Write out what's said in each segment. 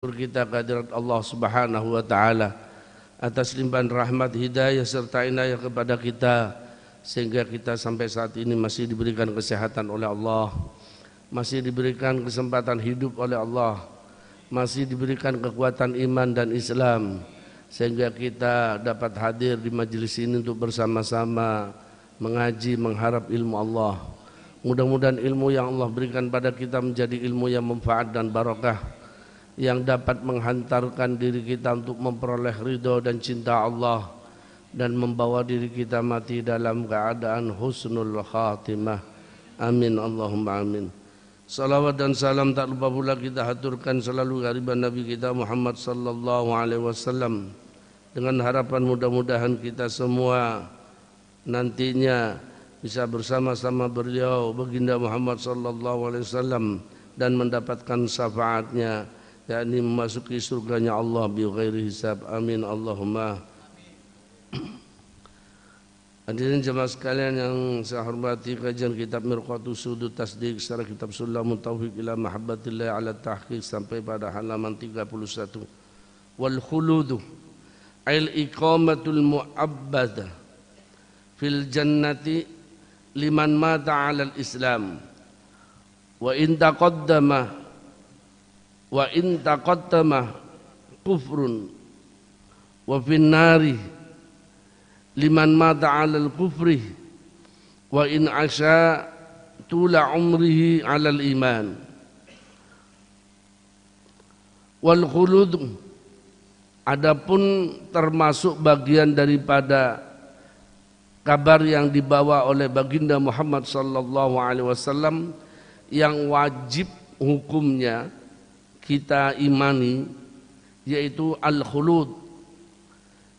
Kita kehadirat Allah Subhanahu wa taala atas limpahan rahmat, hidayah serta inayah kepada kita sehingga kita sampai saat ini masih diberikan kesehatan oleh Allah, masih diberikan kesempatan hidup oleh Allah, masih diberikan kekuatan iman dan Islam sehingga kita dapat hadir di majelis ini untuk bersama-sama mengaji, mengharap ilmu Allah. Mudah-mudahan ilmu yang Allah berikan pada kita menjadi ilmu yang manfaat dan barakah, yang dapat menghantarkan diri kita untuk memperoleh ridho dan cinta Allah dan membawa diri kita mati dalam keadaan husnul khatimah. Amin Allahumma amin. Salawat dan salam tak lupa pula kita haturkan selalu kehadirat Nabi kita Muhammad sallallahu alaihi wasallam, dengan harapan mudah-mudahan kita semua nantinya bisa bersama-sama beliau baginda Muhammad sallallahu alaihi wasallam dan mendapatkan syafaatnya, yakni memasuki surganya Allah bi ghairi hisab. Amin Allahumma. Hadirin jemaah sekalian yang saya hormati, kajian kitab Mirqatus Sudut Tasdiq secara kitab Sulamut Taufiq ila Mahabbatillah ala Tahqiq sampai pada halaman 31. Wal khuludu al iqamatul mu'abbadah fil jannati liman mata 'ala al-islam wa in taqaddama kufrun wa fin nari liman mata 'alal kufri wa in asha tula umrihi 'alal iman. Wal khulud, adapun termasuk bagian daripada kabar yang dibawa oleh baginda Muhammad sallallahu alaihi wasallam yang wajib hukumnya kita imani, yaitu al-khulud,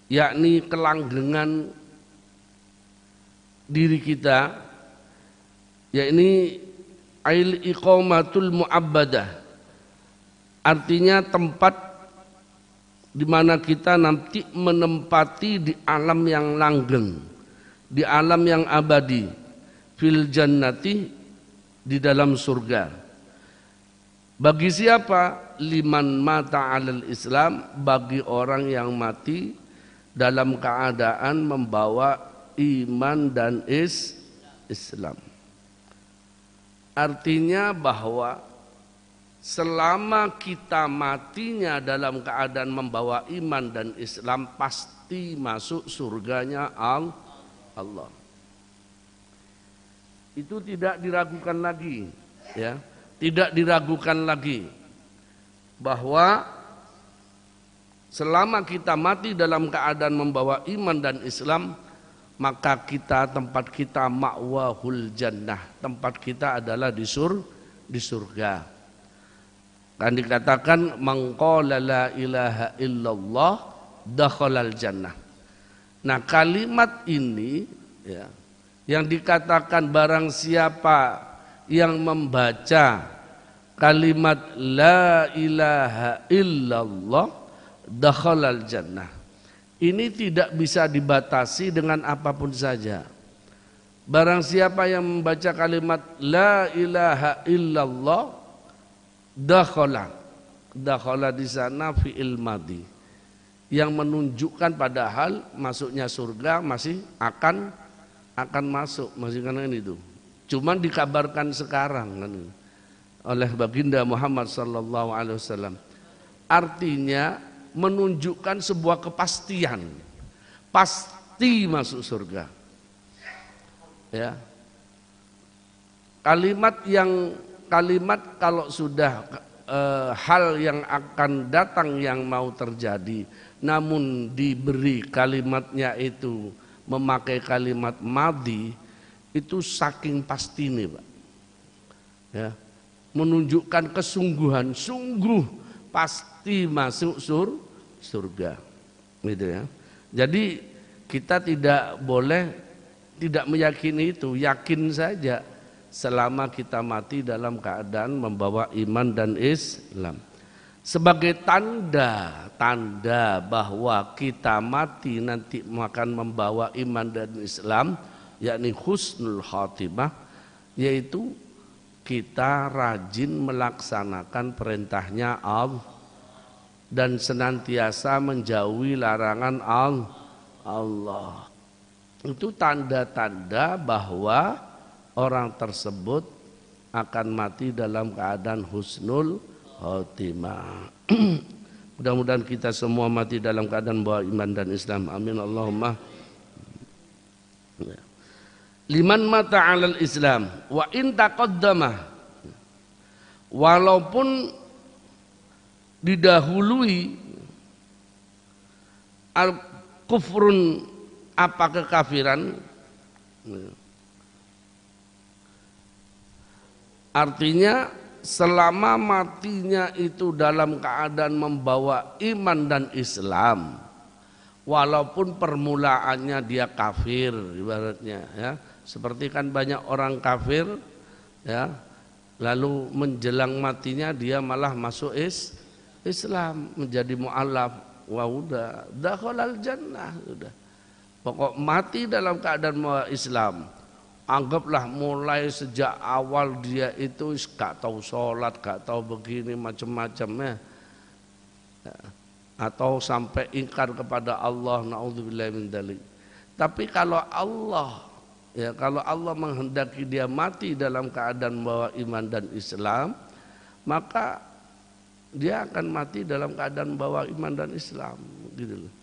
yakni kelanggengan diri kita, yakni al-iqamatul mu'abbadah, artinya tempat di mana kita nanti menempati di alam yang langgeng, di alam yang abadi, fil jannati, di dalam surga. Bagi siapa? Liman mata 'alal Islam, bagi orang yang mati dalam keadaan membawa iman dan Islam. Artinya bahwa selama kita matinya dalam keadaan membawa iman dan Islam, pasti masuk surganya Allah. Itu tidak diragukan lagi, ya. Tidak diragukan lagi bahwa selama kita mati dalam keadaan membawa iman dan Islam, maka tempat kita ma'wahul jannah, tempat kita adalah di surga. Kan dikatakan man qala la ilaha illallah dakhalal jannah. Nah, kalimat ini, ya, yang dikatakan barang siapa yang membaca kalimat la ilaha illallah dakhalal jannah, ini tidak bisa dibatasi dengan apapun saja. Barang siapa yang membaca kalimat la ilaha illallah, dakhala di sana fi'il madhi, yang menunjukkan padahal masuknya surga masih akan masuk, masih kan itu. Cuman dikabarkan sekarang kan, oleh baginda Muhammad sallallahu alaihi wasallam. Artinya menunjukkan sebuah kepastian, pasti masuk surga. Ya. Kalimat kalau sudah hal yang akan datang yang mau terjadi, namun diberi kalimatnya itu memakai kalimat madhi, itu saking pasti nih Pak, ya, menunjukkan kesungguhan, sungguh pasti masuk surga, gitu ya. Jadi kita tidak boleh tidak meyakini itu, yakin saja selama kita mati dalam keadaan membawa iman dan Islam. Sebagai tanda bahwa kita mati nanti akan membawa iman dan Islam, yakni husnul khatimah, yaitu kita rajin melaksanakan perintahnya Allah, dan senantiasa menjauhi larangan Allah. Itu tanda-tanda bahwa orang tersebut akan mati dalam keadaan husnul khotimah. Mudah-mudahan kita semua mati dalam keadaan bawa iman dan Islam. Amin Allahumma. Liman mata 'alal Islam wa in taqaddama, walaupun didahului al-kufrun apa kekafiran, artinya selama matinya itu dalam keadaan membawa iman dan Islam, walaupun permulaannya dia kafir ibaratnya ya, seperti kan banyak orang kafir ya, lalu menjelang matinya dia malah masuk Islam, menjadi mu'alaf, wah udah dakhalal jannah, sudah pokok mati dalam keadaan Islam. Anggaplah mulai sejak awal dia itu gak tahu sholat, gak tahu begini macam-macam ya, atau sampai ingkar kepada Allah, naudzubillahi min dzalik. Tapi kalau Allah ya, kalau Allah menghendaki dia mati dalam keadaan membawa iman dan Islam, maka dia akan mati dalam keadaan bawa iman dan Islam gitu loh.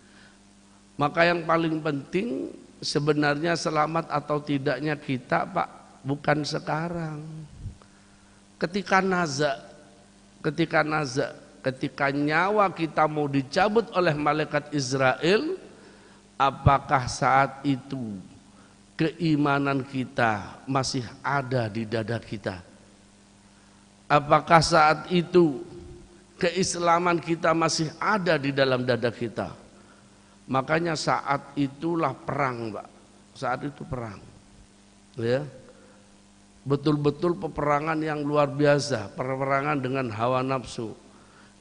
Maka yang paling penting sebenarnya selamat atau tidaknya kita Pak, bukan sekarang. Ketika ketika nyawa kita mau dicabut oleh malaikat Israel, apakah saat itu keimanan kita masih ada di dada kita? Apakah saat itu keislaman kita masih ada di dalam dada kita? Makanya saat itulah perang, Pak. Saat itu perang. Ya. Betul-betul peperangan yang luar biasa, peperangan dengan hawa nafsu.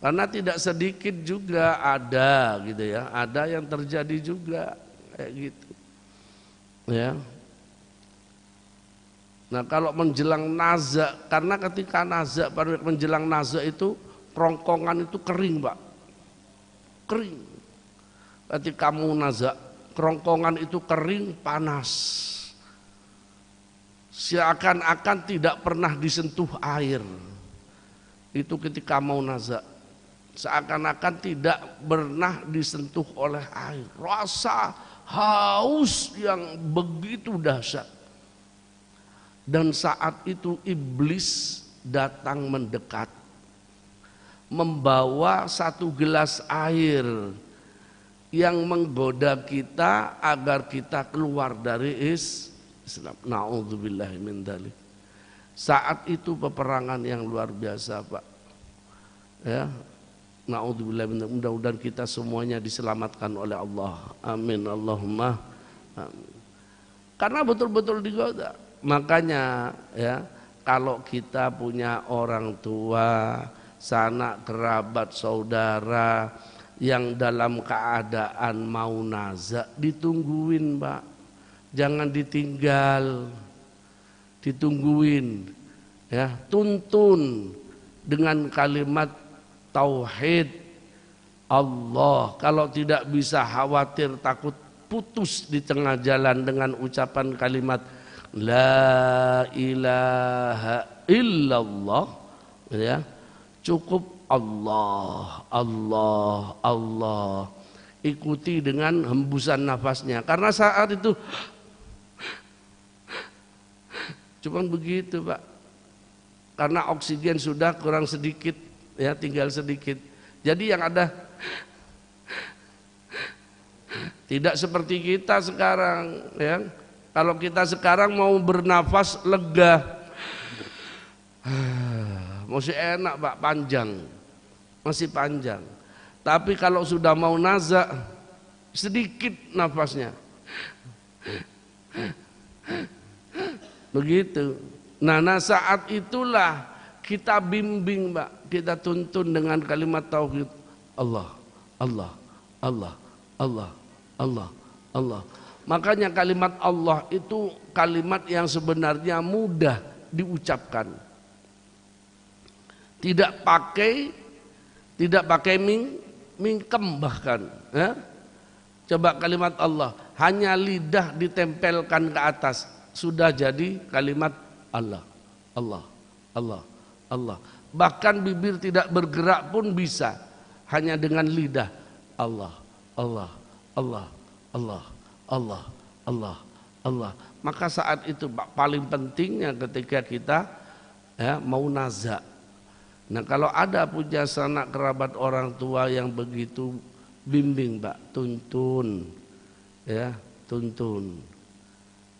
Karena tidak sedikit juga ada gitu ya, ada yang terjadi juga kayak gitu. Ya. Nah, kalau menjelang naza, karena ketika naza, pada menjelang naza itu kerongkongan itu kering, Pak. Kering. Ketika kamu naza, kerongkongan itu kering, panas. Seakan-akan tidak pernah disentuh air. Itu ketika mau naza. Seakan-akan tidak pernah disentuh oleh air. Rasa haus yang begitu dahsyat. Dan saat itu iblis datang mendekat, membawa satu gelas air yang menggoda kita agar kita keluar dari Islam. Na'udzubillahi min dzalik. Saat itu peperangan yang luar biasa, Pak. Ya. Na'udzubillahi min dzalik. Mudah-mudahan kita semuanya diselamatkan oleh Allah. Amin Allahumma amin. Karena betul-betul digoda. Makanya ya, kalau kita punya orang tua, sanak kerabat, saudara yang dalam keadaan mau naza, ditungguin, Pak. Jangan ditinggal. Ditungguin. Ya, tuntun dengan kalimat tauhid Allah. Kalau tidak bisa, khawatir takut putus di tengah jalan dengan ucapan kalimat la ilaha illallah, ya. Cukup Allah, Allah, Allah. Ikuti dengan hembusan nafasnya. Karena saat itu cuman begitu, Pak. Karena oksigen sudah kurang sedikit, ya, tinggal sedikit. Jadi yang ada tidak seperti kita sekarang, ya. Kalau kita sekarang mau bernafas lega, masih enak, Pak, panjang. Masih panjang. Tapi kalau sudah mau naza, sedikit nafasnya. Begitu. Nah, saat itulah kita bimbing, Pak. Kita tuntun dengan kalimat tauhid. Allah, Allah, Allah, Allah, Allah, Allah. Makanya kalimat Allah itu kalimat yang sebenarnya mudah diucapkan. Tidak pakai ming, mingkem bahkan, ya. Coba kalimat Allah, hanya lidah ditempelkan ke atas sudah jadi kalimat Allah, Allah, Allah, Allah. Bahkan bibir tidak bergerak pun bisa, hanya dengan lidah Allah, Allah, Allah, Allah, Allah, Allah, Allah. Maka saat itu paling pentingnya ketika kita ya mau nazak. Nah kalau ada punya sanak kerabat orang tua yang begitu, bimbing Mbak, tuntun, ya tuntun,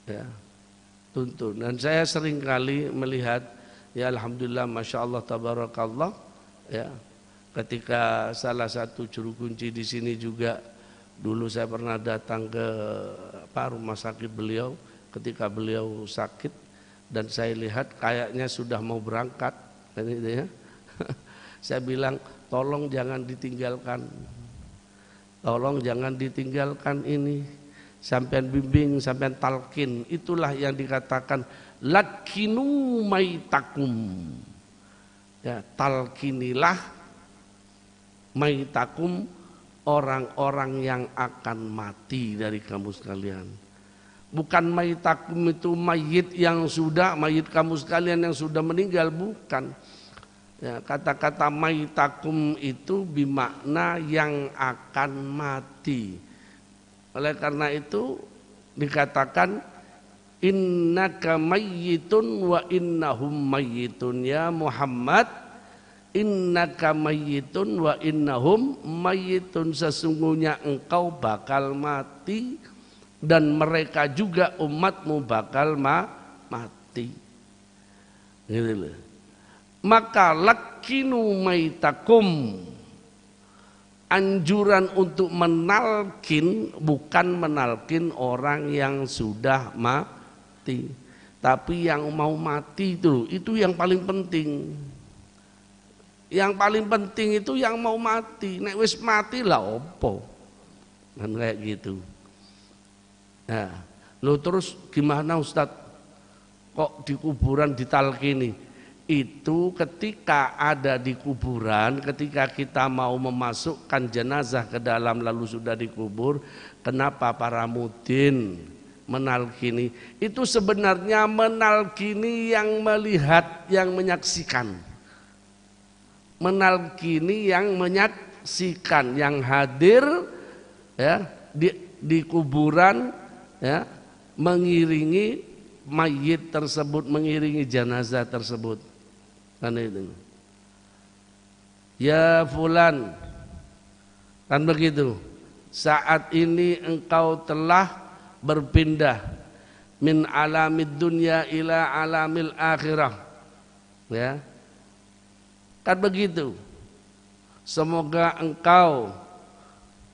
ya tuntun. Dan saya sering kali melihat, ya alhamdulillah, masya Allah, tabarakallah, ya ketika salah satu juru kunci di sini juga dulu saya pernah datang ke rumah sakit beliau ketika beliau sakit dan saya lihat kayaknya sudah mau berangkat, kan itu ya. Saya bilang tolong jangan ditinggalkan. Tolong jangan ditinggalkan ini, sampean bimbing, sampean talkin. Itulah yang dikatakan lakinu maitakum. Ya, talkinilah maitakum, orang-orang yang akan mati dari kamu sekalian. Bukan maitakum itu mayit yang sudah, mayit kamu sekalian yang sudah meninggal, bukan. Ya, kata-kata maitakum itu bermakna yang akan mati. Oleh karena itu dikatakan innaka mayyitun wa innahum mayyitun, ya Muhammad, innaka mayyitun wa innahum mayyitun, sesungguhnya engkau bakal mati dan mereka juga umatmu bakal mati. Gitu loh. Maka lakinu maitakum, anjuran untuk menalkin, bukan menalkin orang yang sudah mati, tapi yang mau mati itu yang paling penting. Yang paling penting itu yang mau mati. Nek wis mati lah opo, kan kayak gitu. Nah, lo terus gimana Ustadz? Kok di kuburan ditalkini? Itu ketika ada di kuburan, ketika kita mau memasukkan jenazah ke dalam lalu sudah dikubur, kenapa para mudin menalkini? Itu sebenarnya menalkini yang melihat, yang menyaksikan. Menalkini yang menyaksikan, yang hadir ya di kuburan, ya mengiringi mayit tersebut, mengiringi jenazah tersebut. Kan itu. Ya fulan, kan begitu. Saat ini engkau telah berpindah min alamid dunya ila alamil akhirah. Ya. Kan begitu. Semoga engkau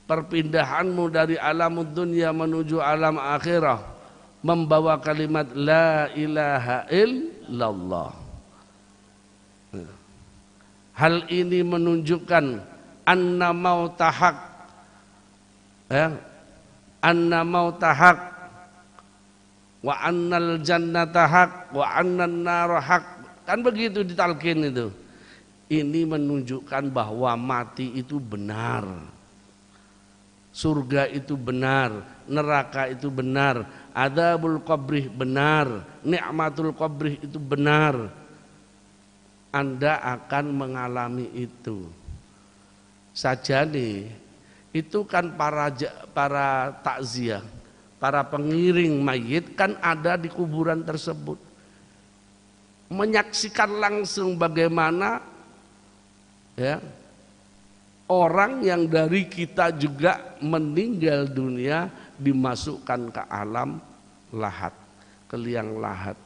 perpindahanmu dari alamud dunya menuju alam akhirah membawa kalimat la ilaha illallah. Hal ini menunjukkan anna mautahak, ya, anna mautahak wa annal jannatahak wa annan narahak. Kan begitu ditalkin itu. Ini menunjukkan bahwa mati itu benar, surga itu benar, neraka itu benar, adzabul qabrih benar, nikmatul qabrih itu benar. Anda akan mengalami itu. Saja nih, itu kan para takziah, para pengiring mayit kan ada di kuburan tersebut, menyaksikan langsung bagaimana ya orang yang dari kita juga meninggal dunia dimasukkan ke alam lahat, ke liang lahat.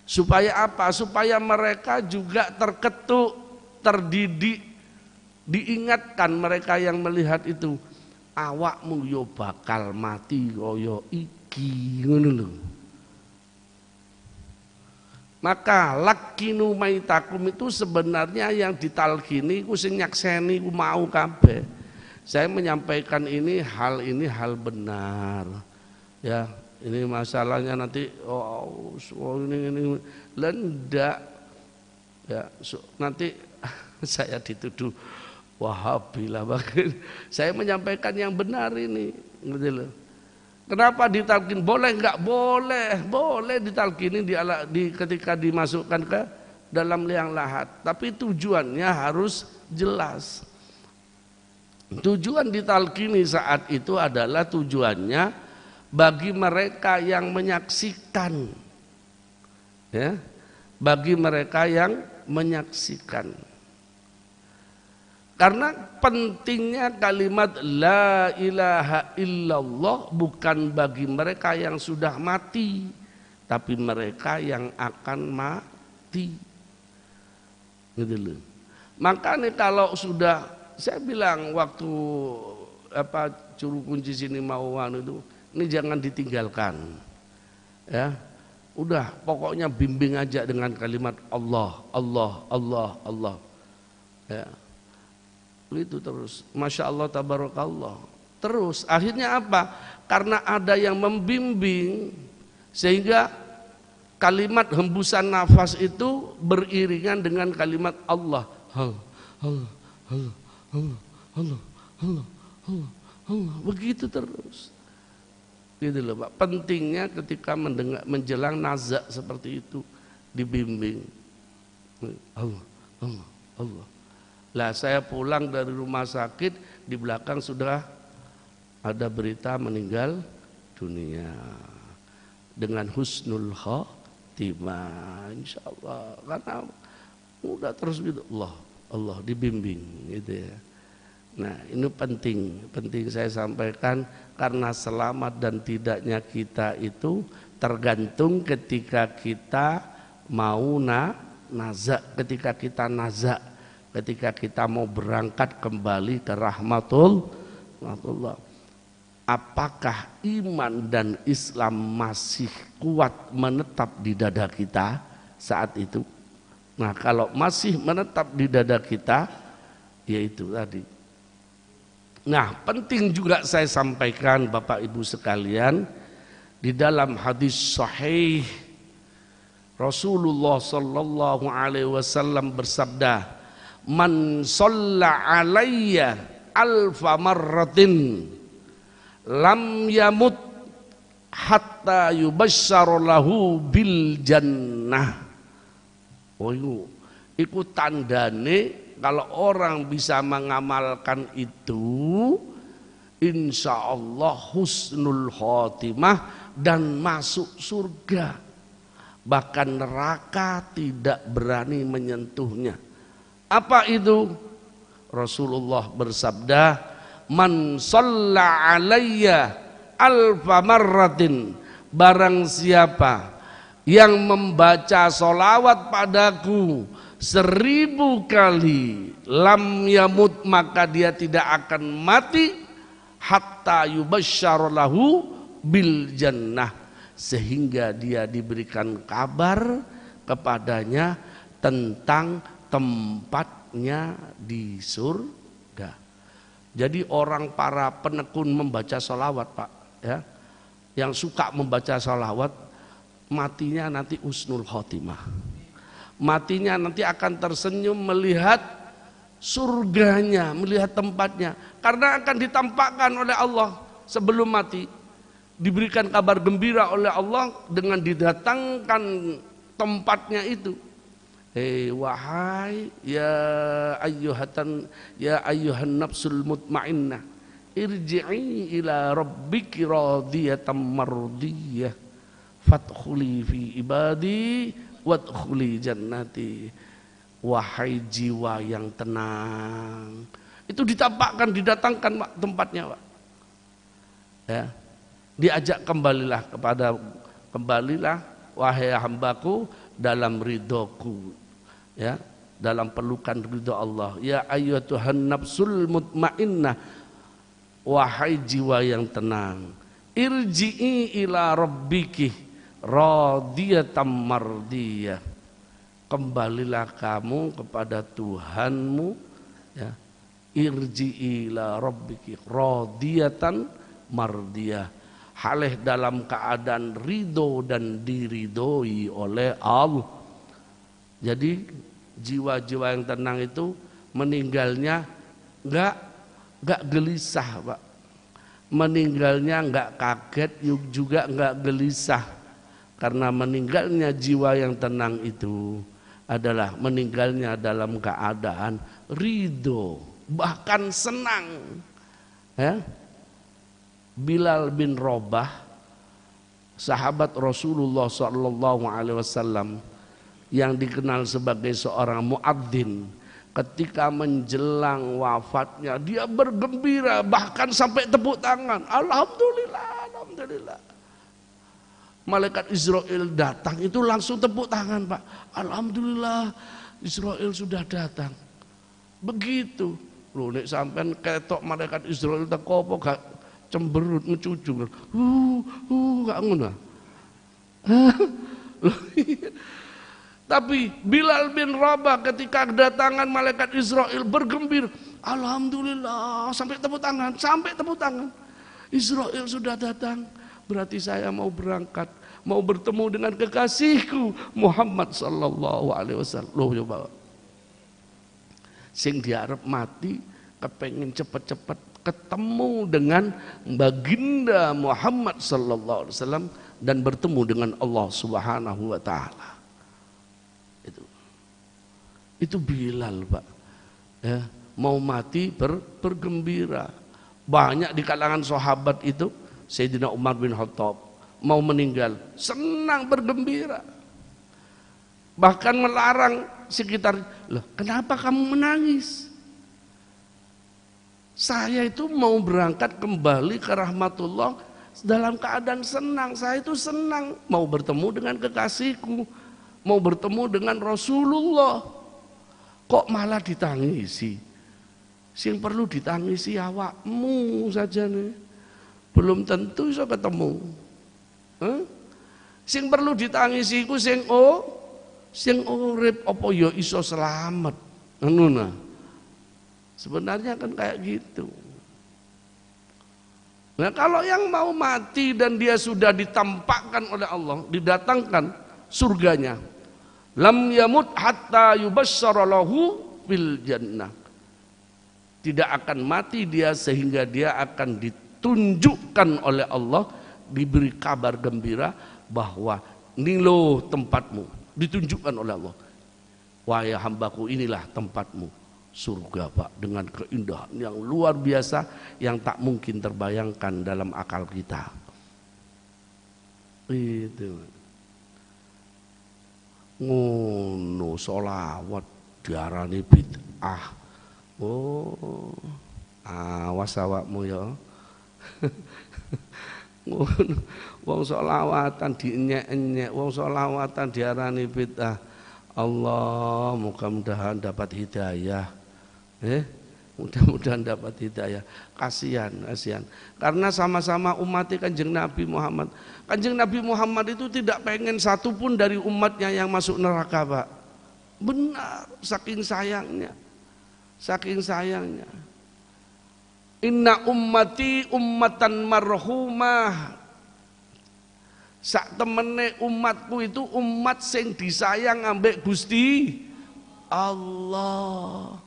Supaya apa? Supaya mereka juga terketuk, terdidik, diingatkan mereka yang melihat itu, awakmu yo bakal mati kaya iki, ngono lho. Maka lakinu maitakum itu sebenarnya yang ditalkini ku sing nyakseni ku mau kabeh. Saya menyampaikan ini hal benar. Ya, ini masalahnya nanti ini lendak. Ya, nanti saya dituduh Wahabi lah bahkan. Saya menyampaikan yang benar ini, gitu loh. Kenapa ditalkin? Boleh nggak? Boleh ditalkinin ketika dimasukkan ke dalam liang lahat. Tapi tujuannya harus jelas. Tujuan ditalkini saat itu adalah tujuannya bagi mereka yang menyaksikan, ya, bagi mereka yang menyaksikan. Karena pentingnya kalimat la ilaha illallah bukan bagi mereka yang sudah mati, tapi mereka yang akan mati. Gitu loh. Makanya kalau sudah, saya bilang waktu juru kunci sini Mauan itu, ini jangan ditinggalkan. Ya. Udah, pokoknya bimbing aja dengan kalimat Allah, Allah, Allah, Allah. Ya. Itu terus, Masya Allah, Tabarakallah. Terus akhirnya apa? Karena ada yang membimbing, sehingga kalimat hembusan nafas itu beriringan dengan kalimat Allah. Allah, Allah, Allah, Allah, Allah, Allah, Allah, Allah. Begitu terus. Gitu loh Pak. Pentingnya ketika menjelang nazak seperti itu dibimbing. Allah, Allah, Allah. Lah saya pulang dari rumah sakit, di belakang sudah ada berita meninggal dunia dengan husnul khotimah, insyaallah. Karena udah terus gitu, Allah dibimbing gitu ya. Nah ini penting saya sampaikan, karena selamat dan tidaknya kita itu tergantung ketika kita mau nazak, ketika kita nazak. Ketika kita mau berangkat kembali ke rahmatullah, apakah iman dan Islam masih kuat menetap di dada kita saat itu? Nah kalau masih menetap di dada kita, yaitu tadi. Nah penting juga saya sampaikan Bapak Ibu sekalian, di dalam hadis sahih Rasulullah sallallahu alaihi wasallam bersabda, man shalla alayya alfa marratin lam yamut hatta yubasysyara lahu bil jannah. Oh iku tandane kalau orang bisa mengamalkan itu, insya Allah husnul khotimah dan masuk surga, bahkan neraka tidak berani menyentuhnya. Apa itu? Rasulullah bersabda, man shalla alayya alfa marratin, barang siapa yang membaca solawat padaku 1000 kali, lam yamut, maka dia tidak akan mati, hatta yubasysyara lahu bil jannah, sehingga dia diberikan kabar kepadanya tentang tempatnya di surga. Jadi orang para penekun membaca sholawat Pak, ya, yang suka membaca sholawat, matinya nanti husnul khotimah, matinya nanti akan tersenyum melihat surganya, melihat tempatnya, karena akan ditampakkan oleh Allah sebelum mati, diberikan kabar gembira oleh Allah dengan didatangkan tempatnya itu. Wahai ya ayyuhan nafsul mutmainnah, irji'i ila rabbiki radiyatan mardiyah, fadkhuli fi ibadi wadkhuli jannati. Wahai jiwa yang tenang, itu ditampakkan, didatangkan Pak, tempatnya Pak. Ya, diajak kembalilah wahai hambaku dalam ridhoku, ya, dalam pelukan ridho Allah. Ya ayyatuhan nafsul mutmainnah, wahai jiwa yang tenang, irji'i ila rabbiki radiyatan mardiyah, kembalilah kamu kepada Tuhanmu, ya, irji'i ila rabbiki radiyatan mardiyah, halih dalam keadaan ridho dan diridhoi oleh Allah. Jadi jiwa-jiwa yang tenang itu meninggalnya nggak gelisah Pak. Meninggalnya nggak kaget juga nggak gelisah, karena meninggalnya jiwa yang tenang itu adalah meninggalnya dalam keadaan ridho, bahkan senang. Ya. Bilal bin Rabah, sahabat Rasulullah SAW yang dikenal sebagai seorang muadzin, ketika menjelang wafatnya dia bergembira, bahkan sampai tepuk tangan, alhamdulillah, alhamdulillah. Malaikat Israel datang itu langsung tepuk tangan Pak, alhamdulillah Israel sudah datang. Begitu loh, nek sampean ketok malaikat Israel teko apa gak cemberut mencucu, gak ngono. Tapi Bilal bin Rabah ketika kedatangan malaikat Israel bergembira, alhamdulillah, sampai tepuk tangan, sampai tepuk tangan. Israel sudah datang, berarti saya mau berangkat, mau bertemu dengan kekasihku Muhammad sallallahu alaihi wasallam. Loh coba, sing diarep mati kepengen cepet-cepet ketemu dengan baginda Muhammad sallallahu alaihi wasallam dan bertemu dengan Allah Subhanahu wa taala. Itu Bilal Pak, ya, mau mati bergembira. Banyak di kalangan sahabat itu, Sayyidina Umar bin Khattab mau meninggal senang bergembira, bahkan melarang sekitar, loh kenapa kamu menangis? Saya itu mau berangkat kembali ke rahmatullah dalam keadaan senang. Saya itu senang mau bertemu dengan kekasihku, mau bertemu dengan Rasulullah. Kok malah ditangisi? Sing perlu ditangisi awakmu saja nih, belum tentu bisa ketemu. Sing perlu ditangisi ku sing urip apa ya iso selamat. Ngono. Sebenarnya kan kayak gitu. Nah kalau yang mau mati dan dia sudah ditampakkan oleh Allah, didatangkan surganya, lam yamut hatta yubasyshara lahu bil jannah. Tidak akan mati dia sehingga dia akan ditunjukkan oleh Allah, diberi kabar gembira bahwa ini loh tempatmu, ditunjukkan oleh Allah. Wahai hambaku, inilah tempatmu, surga Pak, dengan keindahan yang luar biasa yang tak mungkin terbayangkan dalam akal kita. Itu ngono, sholawat diarani bid'ah. Oh, awas awakmu ya. Ngono, wong sholawatan dienyek-enyek, wong sholawatan diarani bid'ah. Allah, mudah-mudahan dapat hidayah. Mudah-mudahan dapat hidayah. Kasihan. Karena sama-sama umatnya Kanjeng Nabi Muhammad. Kanjeng Nabi Muhammad itu tidak pengen satu pun dari umatnya yang masuk neraka Pak. Benar, saking sayangnya. Inna ummati ummatan marhumah. Sak temene umatku itu umat sing disayang ambek Gusti Allah.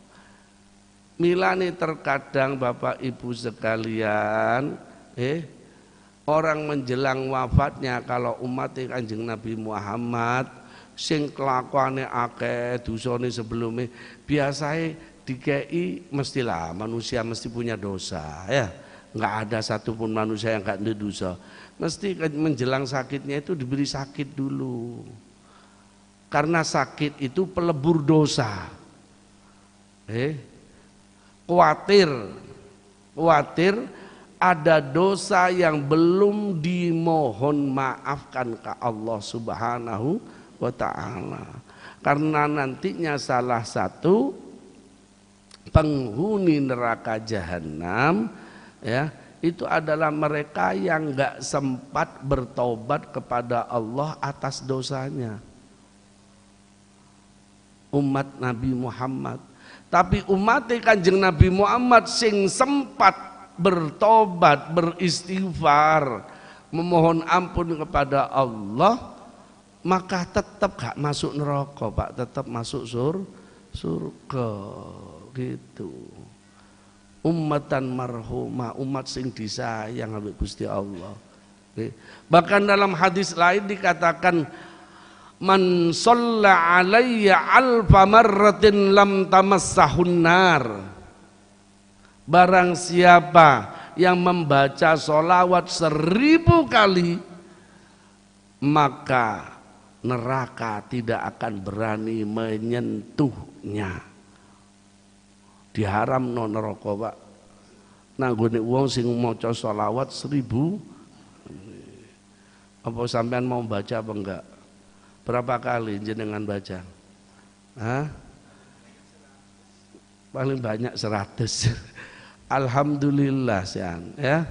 Milane terkadang Bapak Ibu sekalian, orang menjelang wafatnya kalau umat Kanjeng Nabi Muhammad sing kelakuane akeh, dosane sebelumnya, biasanya dikei mestilah manusia mesti punya dosa ya. Enggak ada satupun manusia yang enggak ada dosa. Mesti menjelang sakitnya itu diberi sakit dulu. Karena sakit itu pelebur dosa. Khawatir ada dosa yang belum dimohon maafkan ke Allah Subhanahu wa ta'ala. Karena nantinya salah satu penghuni neraka jahanam ya, itu adalah mereka yang enggak sempat bertobat kepada Allah atas dosanya. Umat Nabi Muhammad. Tapi umat Kanjeng Nabi Muhammad sing sempat bertobat, beristighfar, memohon ampun kepada Allah, maka tetap gak masuk neraka Pak, tetap masuk surga gitu. ummatan marhumah, umat sing disayang ambek Gusti Allah. Bahkan dalam hadis lain dikatakan man shalla alayya alfa marratin lam tamassahun nar. Barang siapa yang membaca sholawat 1000 kali, maka neraka tidak akan berani menyentuhnya. Diharamno neraka, Pak. Nanggone wong sing maca sholawat 1000. Apa sampean mau baca apa enggak? Berapa kali jenengan baca? Hah? Paling banyak 100. Alhamdulillah ya.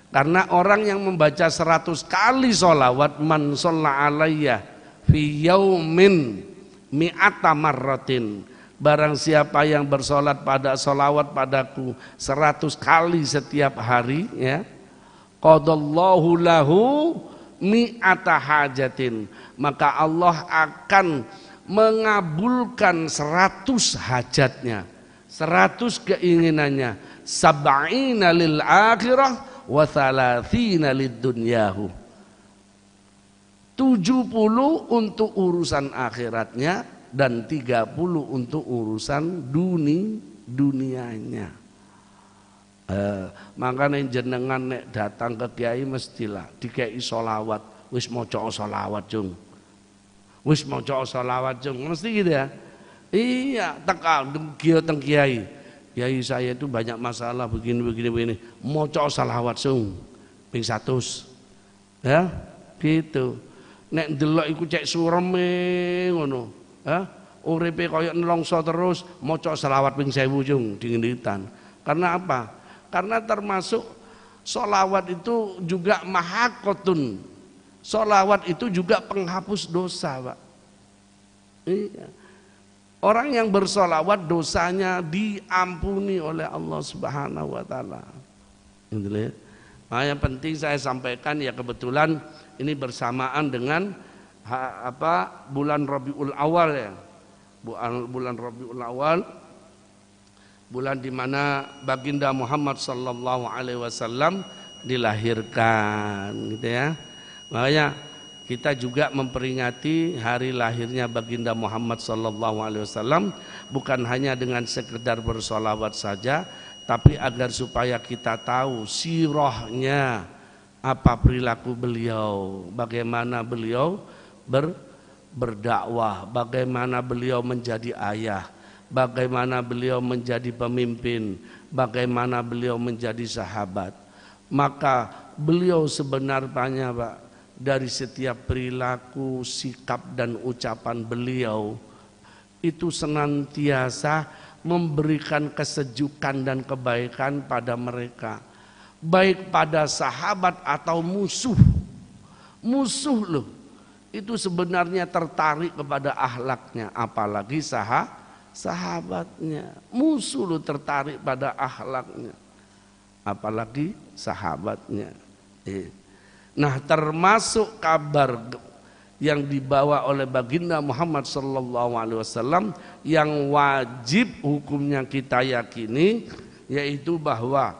Karena orang yang membaca 100 kali sholawat, man sholla alayya fi yaumin mi'ata marratin, barang siapa yang bersolat pada sholawat padaku 100 kali setiap hari, ya, qadallahu lahu mi'ata hajatin, maka Allah akan mengabulkan 100 hajatnya, 100 keinginannya, sab'ina lil akhirah wa thalathina lid dunyahu, 70 untuk urusan akhiratnya dan 30 untuk urusan dunianya. Makanya jenengan nek datang ke kiai mestilah dikei sholawat, wis maca sholawat jung, wis maca sholawat jung, mesti gitu ya. Iya, teng kiai, kiai saya itu banyak masalah begini, maca sholawat jung ping 100, ya gitu. Nek ndelok iku cek sureme ngono, uripe kaya nelongso terus, maca selawat ping 1000 jung dinginditan. Karena apa? Karena termasuk sholawat itu juga mahakotun, sholawat itu juga penghapus dosa, Pak. Iya. Orang yang bersolawat dosanya diampuni oleh Allah Subhanahu wa Ta'ala. Nah, yang penting saya sampaikan ya, kebetulan ini bersamaan dengan bulan Rabiul Awal, ya. Bulan Rabiul Awal, bulan di mana baginda Muhammad sallallahu alaihi wasallam dilahirkan, gitu ya. Makanya kita juga memperingati hari lahirnya baginda Muhammad sallallahu alaihi wasallam bukan hanya dengan sekedar bersolawat saja, tapi agar supaya kita tahu sirahnya, apa perilaku beliau, bagaimana beliau berdakwah, bagaimana beliau menjadi ayah, bagaimana beliau menjadi pemimpin, bagaimana beliau menjadi sahabat. Maka beliau sebenarnya, Pak, dari setiap perilaku, sikap dan ucapan beliau itu senantiasa memberikan kesejukan dan kebaikan pada mereka, baik pada sahabat atau musuh. Musuh loh itu sebenarnya tertarik kepada akhlaknya, apalagi sahabatnya. Musuh loh tertarik pada akhlaknya, apalagi sahabatnya. Nah, termasuk kabar yang dibawa oleh baginda Muhammad sallallahu alaihi wasallam yang wajib hukumnya kita yakini, yaitu bahwa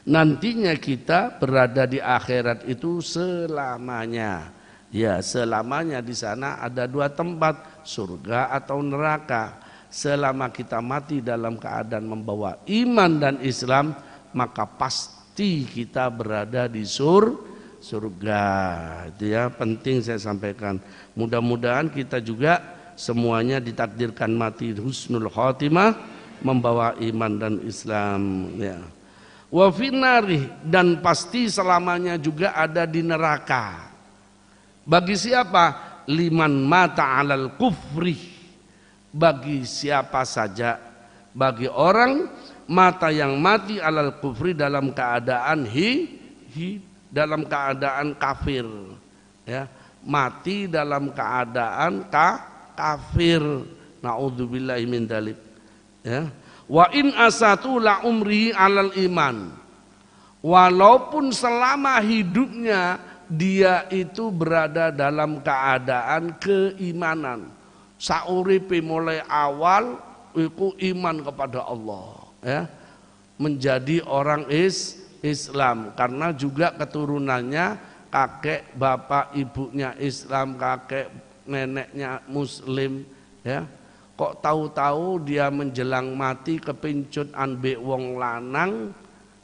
nantinya kita berada di akhirat itu selamanya. Ya, selamanya di sana ada 2 tempat, surga atau neraka. Selama kita mati dalam keadaan membawa iman dan Islam, maka pasti kita berada di surga. Itu ya, penting saya sampaikan. Mudah-mudahan kita juga semuanya ditakdirkan mati husnul khotimah, membawa iman dan Islam, ya. Wa finari, dan pasti selamanya juga ada di neraka. Bagi siapa? Liman mata alal kufri, bagi siapa saja, bagi orang mata yang mati alal kufri dalam keadaan dalam keadaan kafir, ya, mati dalam keadaan kafir, naudzubillahi min dzalik, ya. Wa in asatu la umri alal iman, walaupun selama hidupnya dia itu berada dalam keadaan keimanan, sauripe mulai awal itu iman kepada Allah, ya. menjadi orang Islam, karena juga keturunannya kakek bapak ibunya Islam, kakek neneknya Muslim, ya. Kok tahu-tahu dia menjelang mati kepincut ambek wong lanang,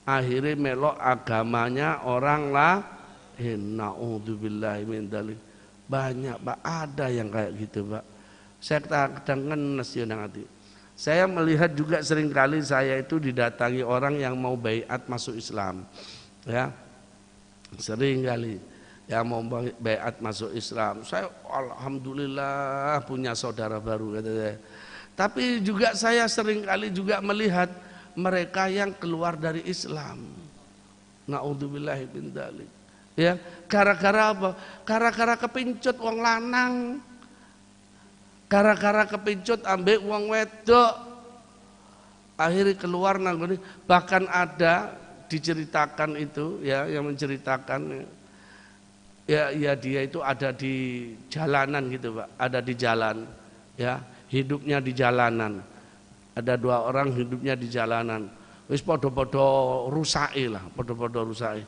akhirnya melok agamanya orang lain. Naudzubillahi min dzalik. Banyak Pak, ada yang kayak gitu Pak. Saya kadang ngenes ya nang ati. Saya melihat juga seringkali saya itu didatangi orang yang mau baiat masuk Islam, ya. Seringkali yang mau baiat masuk Islam. Saya alhamdulillah punya saudara baru, kata saya. Tapi juga saya seringkali juga melihat mereka yang keluar dari Islam. Naudzubillahi min dzalik. Ya, gara-gara apa? Gara-gara kepincut wong lanang. Gara-gara kepincut ambek wong wedok. Akhirnya keluar nanggone, bahkan ada diceritakan itu ya, yang menceritakan ya dia itu ada di jalanan gitu Pak, ada di jalan ya, hidupnya di jalanan. Ada 2 orang hidupnya di jalanan. Wis podo-podo rusake lah, podo-podo rusake.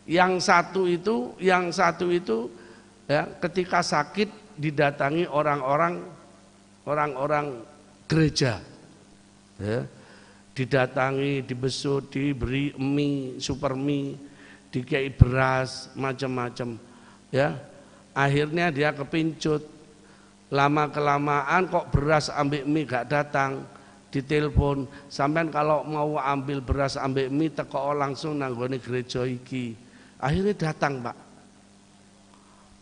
Yang satu itu ya, ketika sakit didatangi orang-orang gereja. Ya. Didatangi, dibesut, diberi mie, super mie, dikei beras, macam-macam. Ya, akhirnya dia kepincut. Lama kelamaan kok beras ambek mie gak datang, ditelepon, sampean kalau mau ambil beras ambek mie teko langsung nanggone gereja iki. Akhirnya datang Pak,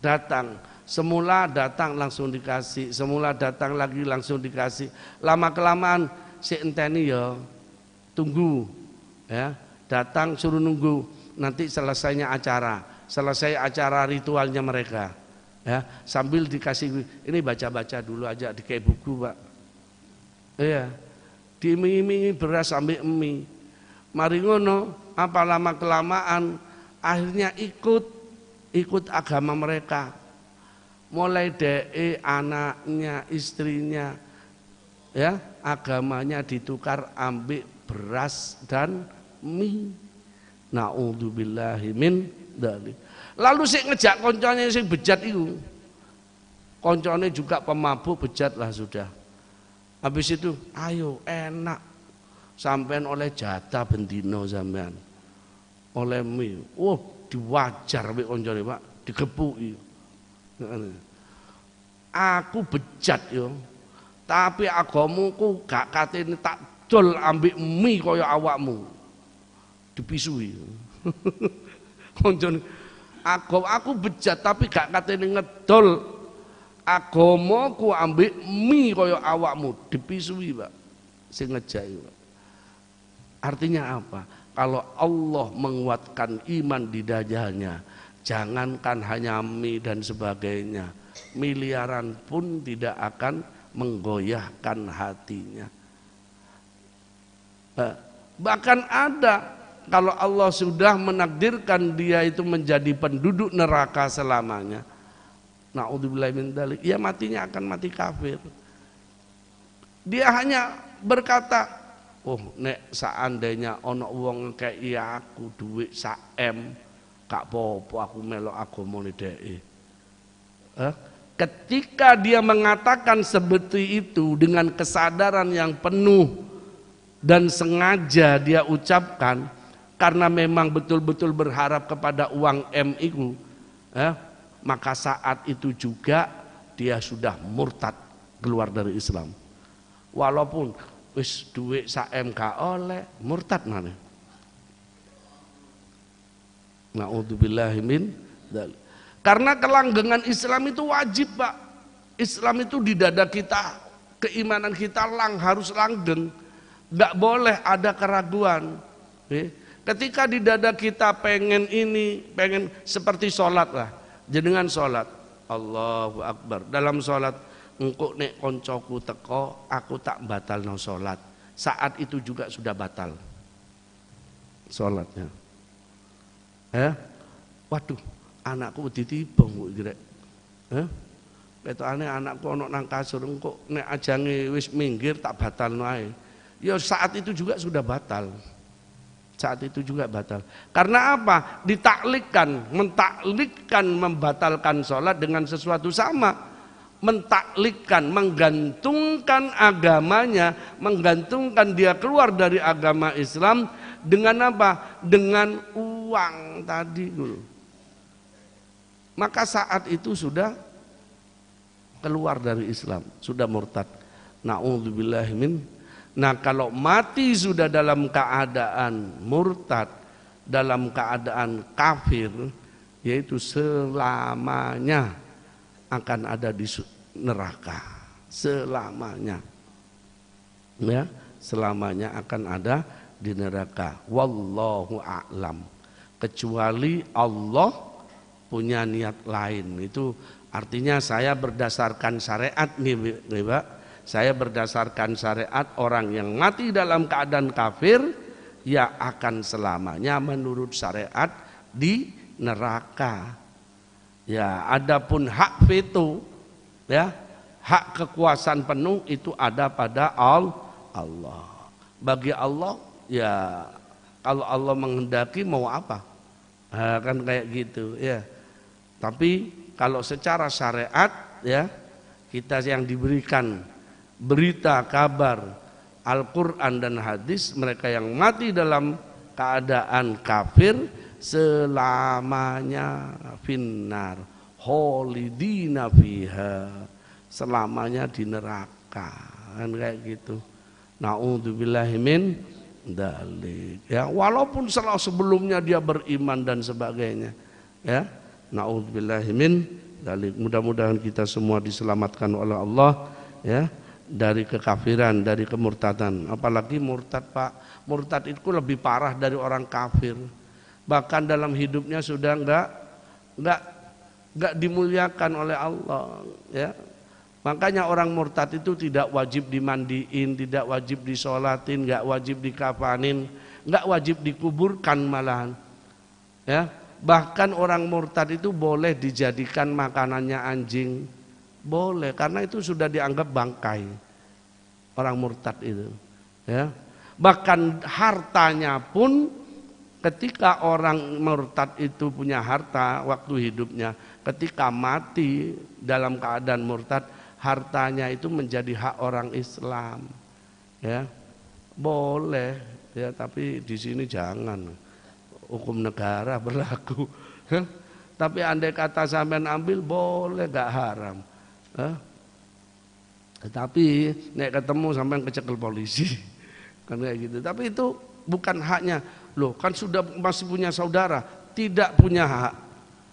datang. Semula datang langsung dikasih, semula datang lagi langsung dikasih. Lama kelamaan si enteni ya tunggu, ya datang suruh nunggu, nanti selesainya acara, selesai acara ritualnya mereka, ya sambil dikasih ini baca-baca dulu aja, dikasih buku Pak, iya diiming-imingi beras sampai mie, mari ngono, apa lama kelamaan akhirnya ikut agama mereka, mulai dari anaknya, istrinya, ya agamanya ditukar ambil beras dan mie. Naudzubillahi min dzalik. Lalu sik ngejak koncone sing bejat itu, koncone juga pemabuk bejat lah sudah. Habis itu ayo enak sampean oleh jatah bendino sampean, oleh mie. Diwajar mek koncone Pak, digepuki. Aku bejat yo, tapi agamuku gak katene tak dol ambek mie kaya awakmu, dipisui. Koncone aku bejat tapi gak katene ngedol agamaku ambek mie kaya awakmu, dipisui Pak, sing ngejak Pak. Artinya apa? Kalau Allah menguatkan iman di dadanya, jangankan hanya mie dan sebagainya, miliaran pun tidak akan menggoyahkan hatinya. Bahkan ada, kalau Allah sudah menakdirkan dia itu menjadi penduduk neraka selamanya, naudzubillahi min dzalik, ya matinya akan mati kafir. Dia hanya berkata, nek seandainya ono wong kei aku duit sak-M, gak apa-apa aku melok agamane dhek. Ketika dia mengatakan seperti itu dengan kesadaran yang penuh dan sengaja dia ucapkan karena memang betul-betul berharap kepada uang M itu, maka saat itu juga dia sudah murtad keluar dari Islam. Walaupun wis duit sak M gak oleh, murtad mana? Naudzubillahi min dzalik. Karena kelanggengan Islam itu wajib Pak. Islam itu di dada kita, keimanan kita harus langgeng. Gak boleh ada keraguan. Ketika di dada kita pengen ini, pengen seperti sholat lah, jenengan sholat, Allahu Akbar. Dalam sholat, engkau nek koncoku teko, aku tak batal no sholat. Saat itu juga sudah batal sholatnya. Waduh, anakku ditibang kok kira. Ketokane anakku ono nang kasur, engkau nek ajange wis minggir tak batal no ae. Ya saat itu juga sudah batal. Saat itu juga batal. Karena apa? Ditaklikkan, mentaklikkan, membatalkan sholat dengan sesuatu sama. Mentaklikkan, menggantungkan agamanya, menggantungkan dia keluar dari agama Islam dengan apa? Dengan uang tadi dulu. Maka saat itu sudah keluar dari Islam, sudah murtad. Na'udzubillahi min. Nah, kalau mati sudah dalam keadaan murtad, dalam keadaan kafir, yaitu selamanya akan ada di neraka. Selamanya. Ya, selamanya akan ada di neraka. Wallahu a'lam. Kecuali Allah punya niat lain. Itu artinya saya berdasarkan syariat nih, Pak. Saya berdasarkan syariat, orang yang mati dalam keadaan kafir ya akan selamanya menurut syariat di neraka. Ya, adapun hak veto, ya, hak kekuasaan penuh itu ada pada Allah. Bagi Allah, ya kalau Allah menghendaki mau apa? Kan kayak gitu, ya. Tapi kalau secara syariat, ya, kita yang diberikan berita, kabar, Al-Quran dan hadis, mereka yang mati dalam keadaan kafir selamanya finnar kholidina fiha, selamanya di neraka, kan kayak gitu. Na'udzubillahi min dzalik. Ya, walaupun sebelumnya dia beriman dan sebagainya, ya. Na'udzubillahi min dzalik. Mudah-mudahan kita semua diselamatkan oleh Allah, ya, dari kekafiran, dari kemurtadan. Apalagi murtad, Pak. Murtad itu lebih parah dari orang kafir. Bahkan dalam hidupnya sudah enggak dimuliakan oleh Allah, ya. Makanya orang murtad itu tidak wajib dimandiin, tidak wajib disolatin, enggak wajib dikafanin, enggak wajib dikuburkan malahan. Ya. Bahkan orang murtad itu boleh dijadikan makanannya anjing. Boleh, karena itu sudah dianggap bangkai orang murtad itu, ya. Bahkan hartanya pun, ketika orang murtad itu punya harta waktu hidupnya, ketika mati dalam keadaan murtad, hartanya itu menjadi hak orang Islam, ya. Boleh, ya, tapi di sini jangan, hukum negara berlaku. Tapi andai kata sampean ambil, boleh, gak haram. Tetapi nek ketemu sampai kecekel polisi, kan kayak gitu. Tapi itu bukan haknya. Loh, kan sudah masih punya saudara, tidak punya hak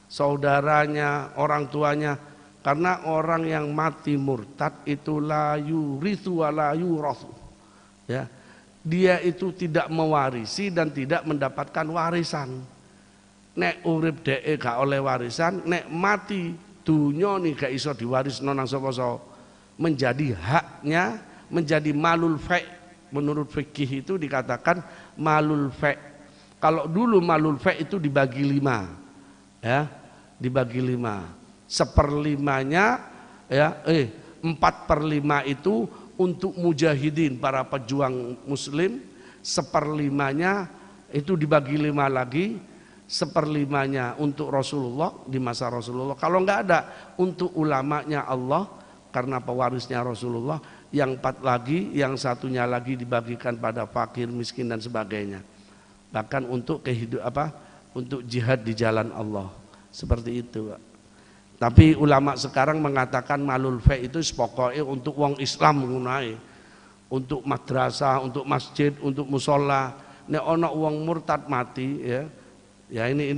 saudaranya, orang tuanya. Karena orang yang mati murtad itu la yurithu wa la yurathu, ya. Dia itu tidak mewarisi dan tidak mendapatkan warisan. Nek urip dhek gak oleh warisan, nek mati dunya nih gak iso diwaris nang sapa-sapa. Menjadi haknya, menjadi malul fa'. Menurut fikih itu dikatakan malul fa'. Kalau dulu malul fa' itu dibagi 5, ya, dibagi 5. 1/5-nya, ya, 4/5 itu untuk mujahidin, para pejuang muslim. 1/5-nya itu dibagi 5 lagi. 1/5-nya untuk Rasulullah di masa Rasulullah. Kalau enggak ada, untuk ulamanya Allah, karena pewarisnya Rasulullah. Yang 4 lagi, yang satunya lagi dibagikan pada fakir, miskin dan sebagainya. Bahkan untuk untuk jihad di jalan Allah. Seperti itu, Pak. Tapi ulama sekarang mengatakan malul fa' itu pokoknya untuk wong Islam ngunai, untuk madrasah, untuk masjid, untuk musola. Nek ono wong murtad mati, ya. Ya ini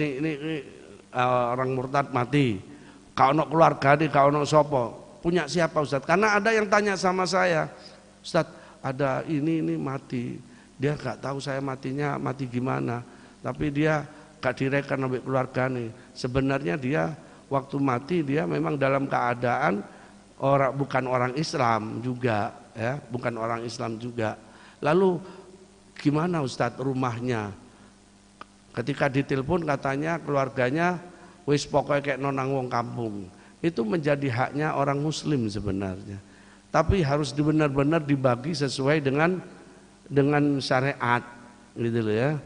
orang murtad mati. Kau ono keluargane, kau ono sapa? Punya siapa, Ustaz? Karena ada yang tanya sama saya, Ustaz, ada ini mati. Dia gak tahu saya matinya mati gimana. Tapi dia gak direken sampai keluargane. Sebenarnya dia waktu mati dia memang dalam keadaan bukan orang Islam juga, ya, bukan orang Islam juga. Lalu gimana, Ustaz, rumahnya? Ketika ditelepon katanya keluarganya wis pokoknya kayak nonang wong kampung. Itu menjadi haknya orang muslim sebenarnya. Tapi harus benar-benar dibagi sesuai dengan syariat, gitu loh, ya.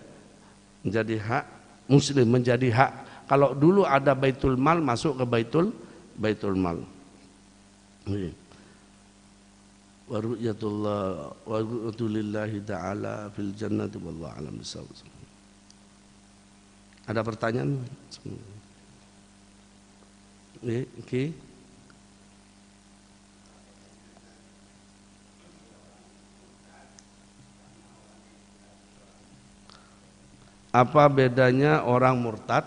menjadi hak muslim, menjadi hak. Kalau dulu ada baitul mal, masuk ke baitul mal. Wa ru'yatullah wa ru'yatulillahi ta'ala fil jannati wallahu a'lam bissawab. Ada pertanyaan? Oke. Apa bedanya orang murtad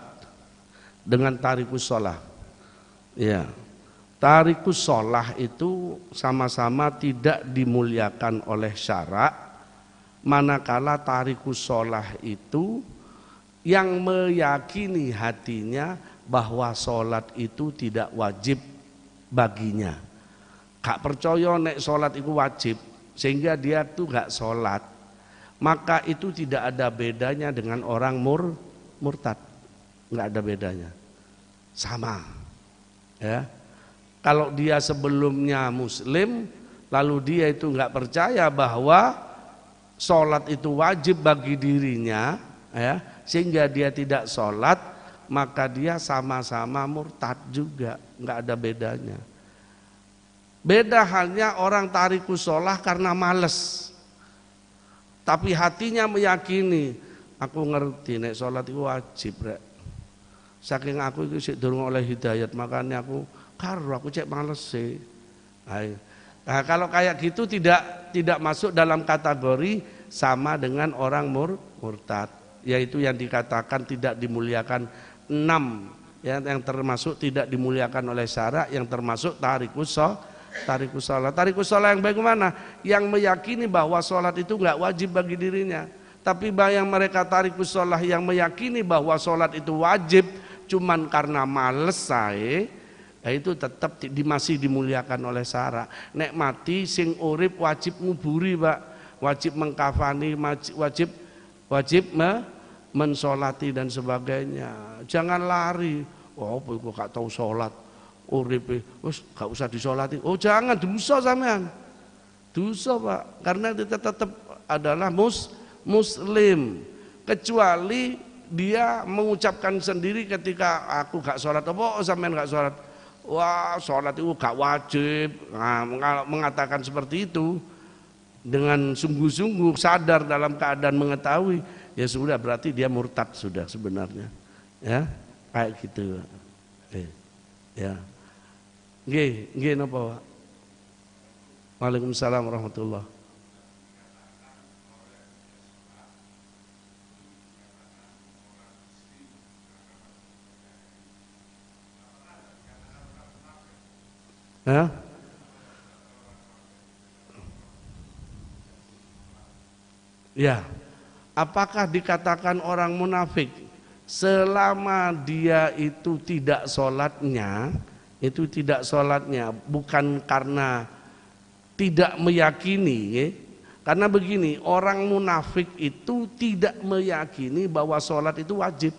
dengan tarikus shalah? Ya, tarikus shalah itu sama-sama tidak dimuliakan oleh syarak, manakala tarikus shalah itu yang meyakini hatinya bahwa sholat itu tidak wajib baginya. Gak percaya nek sholat itu wajib, sehingga dia tuh gak sholat. Maka itu tidak ada bedanya dengan orang murtad, nggak ada bedanya, sama. Ya, kalau dia sebelumnya muslim, lalu dia itu nggak percaya bahwa sholat itu wajib bagi dirinya, ya, sehingga dia tidak sholat, maka dia sama-sama murtad juga, nggak ada bedanya. Beda halnya orang tarikus shalah karena males. Tapi hatinya meyakini, aku ngerti nek sholat itu wajib rek. Saking aku itu sik durung oleh hidayat, makanya aku cek males sih. Nah, kalau kayak gitu tidak masuk dalam kategori sama dengan orang murtad, yaitu yang dikatakan tidak dimuliakan 6, ya, yang termasuk tidak dimuliakan oleh syarak, yang termasuk tarikus shalah. Tarikus shalah yang bagaimana? Yang meyakini bahwa sholat itu nggak wajib bagi dirinya. Tapi yang mereka tarikus shalah yang meyakini bahwa sholat itu wajib cuman karena males sae, itu tetap masih dimuliakan oleh syarak. Nek mati sing urip wajib nguburi, Pak. Wajib mengkafani, wajib mensolati dan sebagainya. Jangan lari. Oh, kok gak tahu sholat. Uripe wis gak usah disolati. Oh jangan, dosa sampean. Dosa Pak, karena kita tetap adalah muslim. Kecuali dia mengucapkan sendiri ketika aku gak sholat, apa sampean gak sholat? Wah sholat itu gak wajib. Nah, mengatakan seperti itu dengan sungguh-sungguh sadar dalam keadaan mengetahui, ya sudah berarti dia murtad sudah sebenarnya. Ya, kayak gitu. Ya. Nggih napa Pak? Waalaikumsalam warahmatullahi. Ya. Ya. Apakah dikatakan orang munafik selama dia itu tidak sholatnya? Itu tidak sholatnya bukan karena tidak meyakini, ya. Karena begini, orang munafik itu tidak meyakini bahwa sholat itu wajib,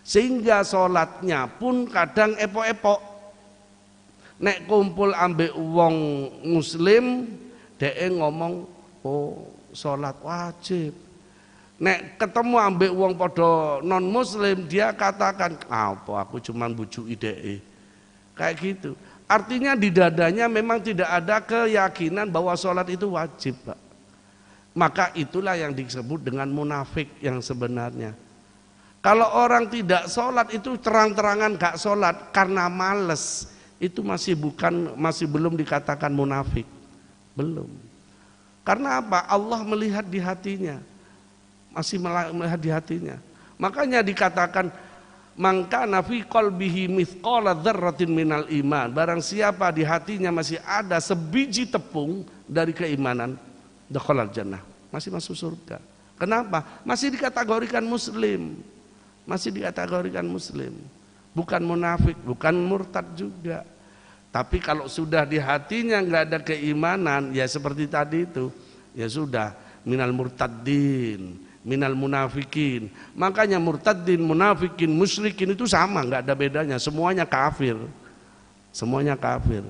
sehingga sholatnya pun kadang epok-epok. Nek kumpul ambek wong muslim, dia ngomong, oh sholat wajib. Nek ketemu ambek wong podo non muslim, dia katakan, apa aku cuman bujuk ide. Kayak gitu. Artinya di dadanya memang tidak ada keyakinan bahwa sholat itu wajib, Pak. Maka itulah yang disebut dengan munafik yang sebenarnya. Kalau orang tidak sholat itu terang-terangan gak sholat karena males, itu masih belum dikatakan munafik. Belum. Karena apa? Allah melihat di hatinya. Masih melihat di hatinya. Makanya dikatakan mangkana fi qalbihi mithqala dzarratin minal iman. Barang siapa di hatinya masih ada sebiji tepung dari keimanan, dakhalal jannah, masih masuk surga. Kenapa? Masih dikategorikan muslim. Masih dikategorikan muslim. Bukan munafik, bukan murtad juga. Tapi kalau sudah di hatinya enggak ada keimanan, ya seperti tadi itu, ya sudah minal murtaddin, minal munafikin. Makanya murtaddin, munafikin, musyrikin itu sama, nggak ada bedanya, semuanya kafir. Semuanya kafir.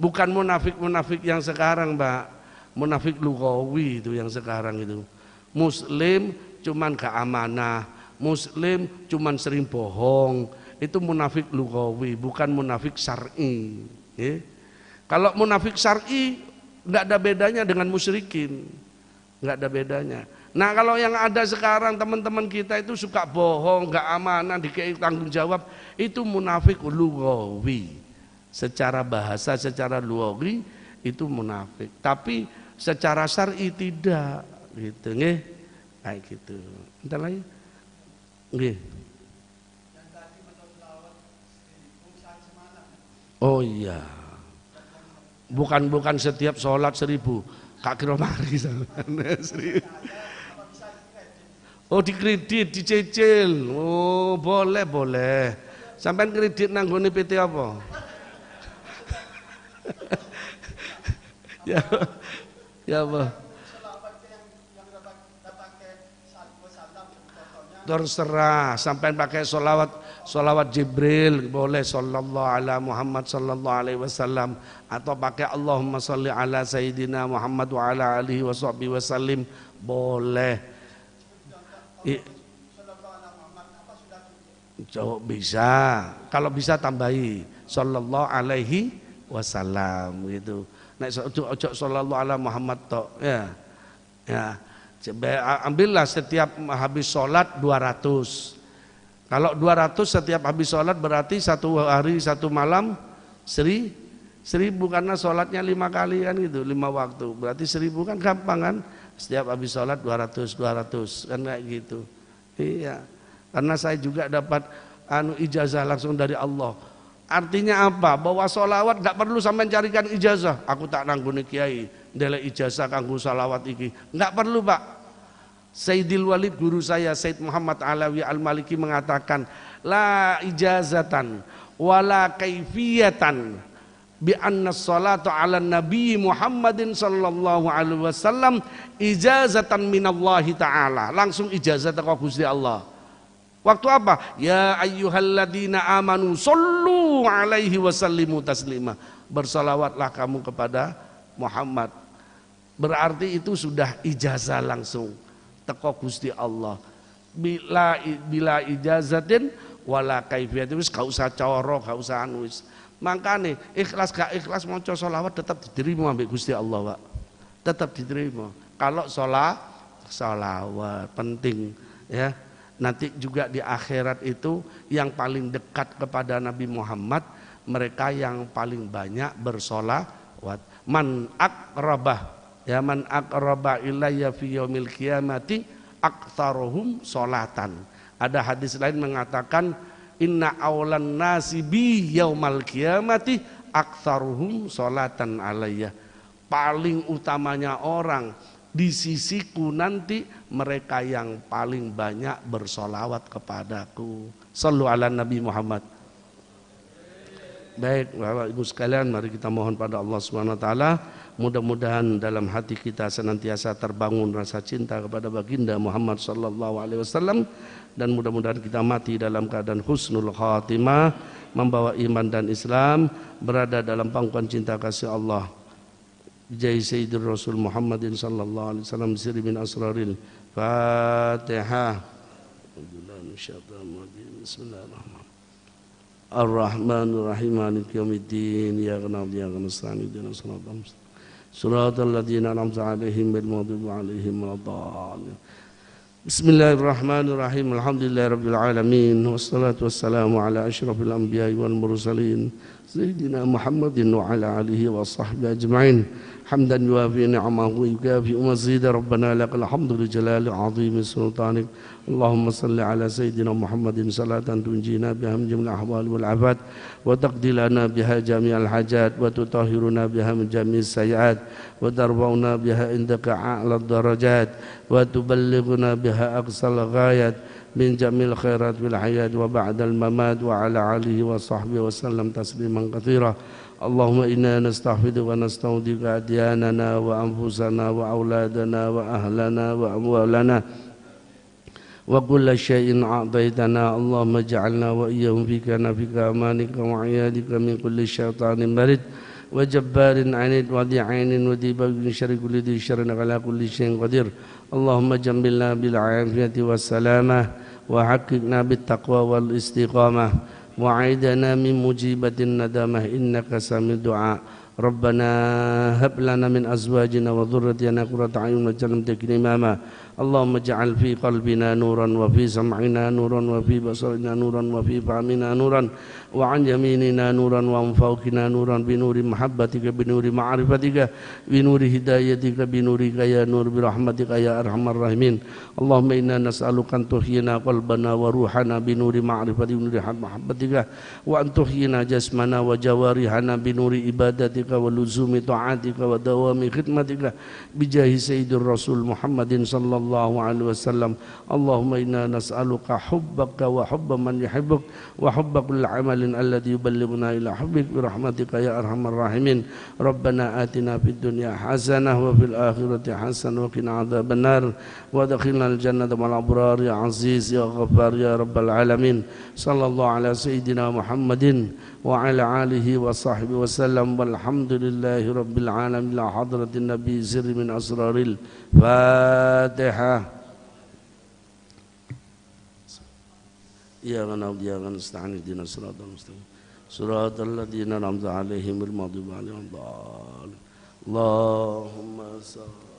Bukan munafik-munafik yang sekarang, Mbak. Munafik lugawi itu yang sekarang itu. Muslim cuman gak amanah, Muslim cuman sering bohong. Itu munafik lugawi, bukan munafik syar'i. Ya. Kalau munafik syar'i nggak ada bedanya dengan musyrikin, nggak ada bedanya. Nah kalau yang ada sekarang teman-teman kita itu suka bohong, nggak amanah, dikei tanggung jawab, itu munafik lugawi. Secara bahasa, secara lugawi itu munafik. Tapi secara syar'i tidak, gitu, nggih, kayak gitu. Entar lagi, nggih. Oh iya, bukan setiap sholat 1000, Kak kira mari sampean 1000. Oh dikredit, dicicil. Oh boleh. Sampean kredit nanggone PT apa? ya apa? Terserah, sampean pakai sholawat Jibril boleh, sallallahu ala Muhammad sallallahu alaihi wasallam, atau pakai Allahumma sholli ala Sayyidina Muhammad wa ala alihi wa sahbihi wasallim boleh. Bisa, kalau bisa tambahi sallallahu alaihi wasallam gitu. Nek ojo sallallahu ala Muhammad tok ya. Ambillah setiap habis sholat 200. Kalau 200 setiap habis sholat berarti satu hari satu malam 1000, karena sholatnya 5 kali kan gitu, 5 waktu. Berarti 1000 kan gampang kan? Setiap habis sholat 200 kan kayak gitu. Iya. Karena saya juga dapat ijazah langsung dari Allah. Artinya apa? Bahwa sholawat gak perlu sampai carikan ijazah. Aku tak nangguni kiai, ndelek ijazah kanggo sholawat iki. Gak perlu Pak. Sayyidil Walid guru saya Sayyid Muhammad Alawi Al-Maliki mengatakan la ijazatan wala kaifiyatan bi anna sholatu ala nabi Muhammadin sallallahu alaihi wasallam ijazatan minallahi ta'ala. Langsung ijazah teko Gusti Allah. Waktu apa? Ya ayyuhalladzina amanu sallu alaihi wasallimu taslima. Bersalawatlah kamu kepada Muhammad. Berarti itu sudah ijazah langsung teko Gusti Allah. Bila ijazatin wala kaifiyatin, wis gak usah coro, gak usah anu wis. Makane ikhlas gak ikhlas maca selawat tetap diterima ambek Gusti Allah, Pak. Tetap diterima. Kalau selawat penting ya. Nanti juga di akhirat itu yang paling dekat kepada Nabi Muhammad, mereka yang paling banyak bersolawat. Man aqrabah, ya man aqraba ilayya fi yaumil qiyamati aktsaruhum sholatan. Ada hadis lain mengatakan inna awlan nasi bi yaumal qiyamati aktsaruhum sholatan alayya. Paling utamanya orang di sisiku nanti mereka yang paling banyak bersolawat kepadaku. Sallu ala Nabi Muhammad. Baik Bapak Ibu sekalian, mari kita mohon pada Allah Subhanahu wa taala, mudah-mudahan dalam hati kita senantiasa terbangun rasa cinta kepada baginda Muhammad sallallahu alaihi wasallam, dan mudah-mudahan kita mati dalam keadaan husnul khatimah, membawa iman dan Islam, berada dalam pangkuan cinta kasih Allah. Jai Sayyidur Rasul Muhammadin sallallahu alaihi wasallam, sirri min asraril Fatihah. Bismillahirrahmanirrahim. Ar-Rahmanir Rahim, Maliki Yaumiddin, Iyyaka na'budu wa iyyaka nasta'in, ihdinas siratal mustaqim, siratal ladzina an'amta 'alaihim ghairil maghdubi 'alaihim waladdallin. Bismillahirrahmanirrahim. Alhamdulillahirabbil alamin, wassalatu wassalamu ala asyrafil anbiya'i wal mursalin sayyidina Muhammadin wa ala alihi wa sahbihi ajma'in. Hamdan yuwafi ni'amahu wa yukafi mazida. Rabbana lakal hamdu li jalali 'azimi sultanik. Allahumma salli ala sayyidina Muhammadin salatan tunjina biha min jami'il ahwal wal afat wa taqdi lana biha jami'al hajat wa tutahhiruna biha min jami'is sayyi'at wa tarfa'una biha indaka a'la darajat wa tuballighuna biha aqsal ghayat min jamil khairat fil hayat wa ba'dal mamat wa ala alihi wa sahbihi wa sallam tasliman katsira. Allahumma inna nasta'fidu wa nasta'udika adyanana wa anfusana wa auladana wa ahlana wa amwalana wa kulla syai'in a'taitana. Allahumma ja'alna wa iyyahum fika nafika amanika wa iyadika min kulli syaitanin marid wa jabbarin anid wa di'ainin wa dibagin syari kulli di syarina ala kulli syai'in qadir. اللهم جملنا بالعافية والسلامة وحققنا بالتقوى والاستقامة وعيدنا من مجيبة الندامة إنك سميع الدعاء ربنا هب لنا من أزواجنا وذريتنا قرة أعين واجعلنا للمتقين إماما اللهم اجعل في قلبنا نورا وفي سمعنا نورا وفي بصرنا نورا وفي فهمنا نورا وعن يميننا نورا وعن فوقنا نورا بنور محبتك بنور معرفتك بنور هدايتك بنورك يا نور برحمتك يا أرحم الراحمين اللهم إنا نسألك أن تحيينا قلبنا وروحنا بنور معرفتك بنور محبتك وأن تحيينا جسمنا وجوارحنا بنور عبادتك ولزوم طاعتك ودوام خدمتك بجاه سيد الرسول محمد صلى الله عليه وسلم اللهم إنا نسألك حبك وحب من يحبك وحب كل عمل الذي يبلغنا إلى حبك برحمتك يا أرحم الراحمين ربنا آتنا في الدنيا حسنة وفي الآخرة حسنة وقنا عذاب النار وادخلنا الجنة مع الأبرار يا عزيز يا غفار يا رب العالمين صلى الله على سيدنا محمد وعلى آله وصحبه وسلم والحمد لله رب العالمين إلى حضرة النبي سر من أسرار الفاتحة إياك نعبد وإياك نستعين اهدنا الصراط المستقيم صراط الذين أنعمت عليهم غير المغضوب عليهم ولا الضالين اللهم صل